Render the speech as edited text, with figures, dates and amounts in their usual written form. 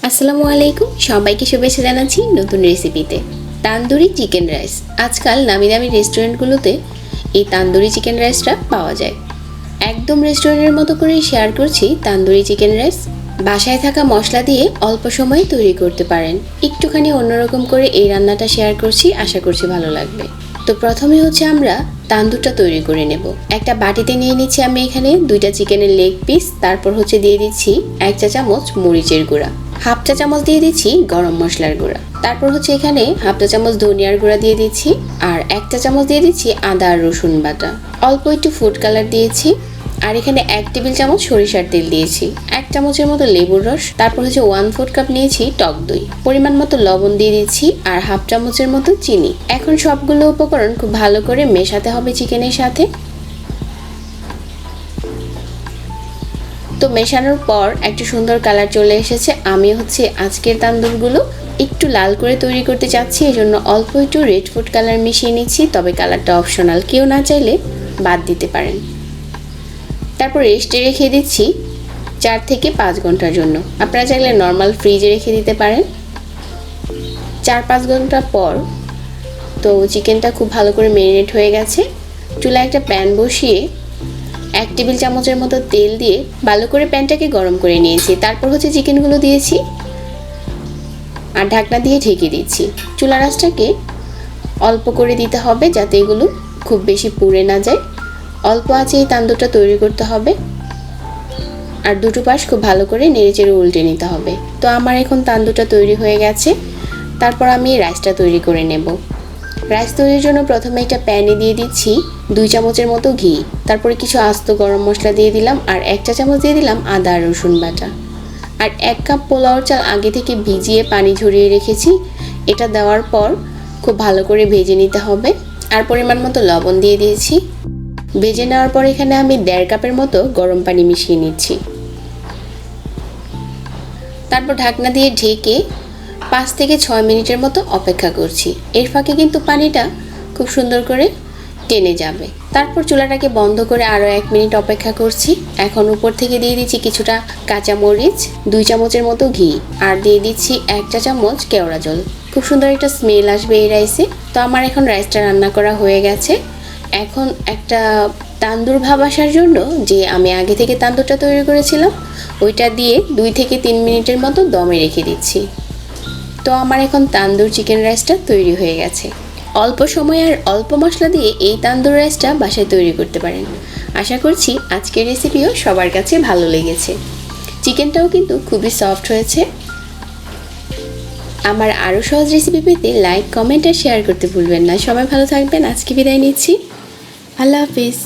আসসালামু আলাইকুম, সবাইকে শুভেচ্ছা জানাচ্ছি নতুন রেসিপিতে। Tandoori chicken rice. আজকাল নামি দামি রেস্টুরেন্টগুলোতে এই তান্দুরি চিকেন রাইসটা পাওয়া যায়। একদম রেস্টুরেন্টের মতো করেই শেয়ার করছি তান্দুরি চিকেন রাইস। বাসায় থাকা মশলা দিয়ে অল্প সময়ে তৈরি করতে পারেন। একটুখানি অন্যরকম করে এই রান্নাটা শেয়ার করছি, আশা করছি ভালো লাগবে। তো প্রথমে হচ্ছে আমরা তান্দুরটা তৈরি করে নেব। একটা বাটিতে নিয়ে নিচ্ছি আমি এখানে 2টা চিকেনের লেগ পিস। তারপর হচ্ছে দিয়ে দিচ্ছি 1 চা চামচ মরিচের গুঁড়া, 1/2 চা চামচ দিয়ে দিচ্ছি গরম মশলার গুঁড়া। তারপর হচ্ছে এখানে 1/2 চা চামচ ধনিয়ার গুঁড়া দিয়ে দিচ্ছি, আর 1 চা চামচ দিয়ে দিচ্ছি আদা আর রসুন বাটা। অল্প একটু ফুড কালার দিয়েছি, আর এখানে 1 টেবিল চামচ সরিষার তেল দিয়েছি, 1 চামচের মতো লেবুর রস। তারপর হচ্ছে 1/4 কাপ নিয়েছি টক দই, পরিমাণ মতো লবণ দিয়ে দিচ্ছি, আর 1/2 চামচের মতো চিনি। এখন সবগুলো উপকরণ খুব ভালো করে মেশাতে হবে চিকেনের সাথে। তো মেশানোর পর একটা সুন্দর কালার চলে এসেছে। আমি হচ্ছে আজকের তান্দুরগুলো একটু লাল করে তৈরি করতে চাচ্ছি, এই জন্য অল্প একটু রেড ফুড কালার মিশিয়ে নিচ্ছি, তবে কালারটা অপশনাল, কেউ না চাইলে বাদ দিতে পারেন। তারপর রেস্টে রেখে দিচ্ছি 4 থেকে 5 ঘন্টার জন্য। আপনারা চাইলে নর্মাল ফ্রিজে রেখে দিতে পারেন। 4-5 ঘন্টা পর তো চিকেনটা খুব ভালো করে ম্যারিনেট হয়ে গেছে। চুলায় একটা প্যান বসিয়ে 1 টেবিল চামচের মতো তেল দিয়ে ভালো করে প্যানটাকে গরম করে নিয়েছি। তারপর হচ্ছে চিকেনগুলো দিয়েছি আর ঢাকনা দিয়ে ঢেকে দিচ্ছি। চুলার আঁচটাকে অল্প করে দিতে হবে যাতে এগুলো খুব বেশি পুড়ে না যায়। অল্প আঁচে এই তান্দুরটা তৈরি করতে হবে, আর দুটো পাশ খুব ভালো করে নেড়েচেড়ে উল্টে নিতে হবে। তো আমার এখন তান্দুরটা তৈরি হয়ে গেছে। তারপর আমি রাইসটা তৈরি করে নেব। রাইস তৈরির জন্য প্রথমে একটা প্যানে দিয়ে দিচ্ছি 2 চামচের মতো ঘি, তারপরে কিছু আস্ত গরম মশলা দিয়ে দিলাম, আর 1 চা চামচ দিয়ে দিলাম আদা আর রসুন বাটা, আর 1 কাপ পোলাওর চাল আগে থেকে ভিজিয়ে পানি ঝরিয়ে রেখেছি। এটা দেওয়ার পর খুব ভালো করে ভেজে নিতে হবে, আর পরিমাণ মতো লবণ দিয়ে দিয়েছি। ভেজে নেওয়ার পর এখানে আমি 1.5 কাপের মতো গরম পানি মিশিয়ে নিচ্ছি। তারপর ঢাকনা দিয়ে ঢেকে 5 থেকে 6 মিনিটের মতো অপেক্ষা করছি। এর ফাঁকে কিন্তু পানিটা খুব সুন্দর করে টেনে যাবে। তারপর চুলাটাকে বন্ধ করে আরও 1 মিনিট অপেক্ষা করছি। এখন উপর থেকে দিয়ে দিচ্ছি কিছুটা কাঁচামরিচ, 2 চামচের মতো ঘি, আর দিয়ে দিচ্ছি 1 চা চামচ কেওড়া জল। খুব সুন্দর একটা স্মেল আসবে এই রাইসে। তো আমার এখন রাইসটা রান্না করা হয়ে গেছে। এখন একটা তান্দুর ভাব আসার জন্য যে আমি আগে থেকে তান্দুরটা তৈরি করেছিলাম ওইটা দিয়ে 2 থেকে 3 মিনিটের মতো দমে রেখে দিচ্ছি। তো আমার এখন তান্দুর চিকেন রাইসটা তৈরি হয়ে গেছে। অল্প সময় আর অল্প মশলা দিয়ে এই তান্দুর রাইসটা বাসায় তৈরি করতে পারেন। আশা করছি আজকের রেসিপিও সবার কাছে ভালো লেগেছে। চিকেনটাও কিন্তু খুবই সফট হয়েছে। আমার আরও সহজ রেসিপি পেতে লাইক, কমেন্ট আর শেয়ার করতে ভুলবেন না। সবাই ভালো থাকবেন। আজকে বিদায় নিচ্ছি। আল্লাহ হাফিজ।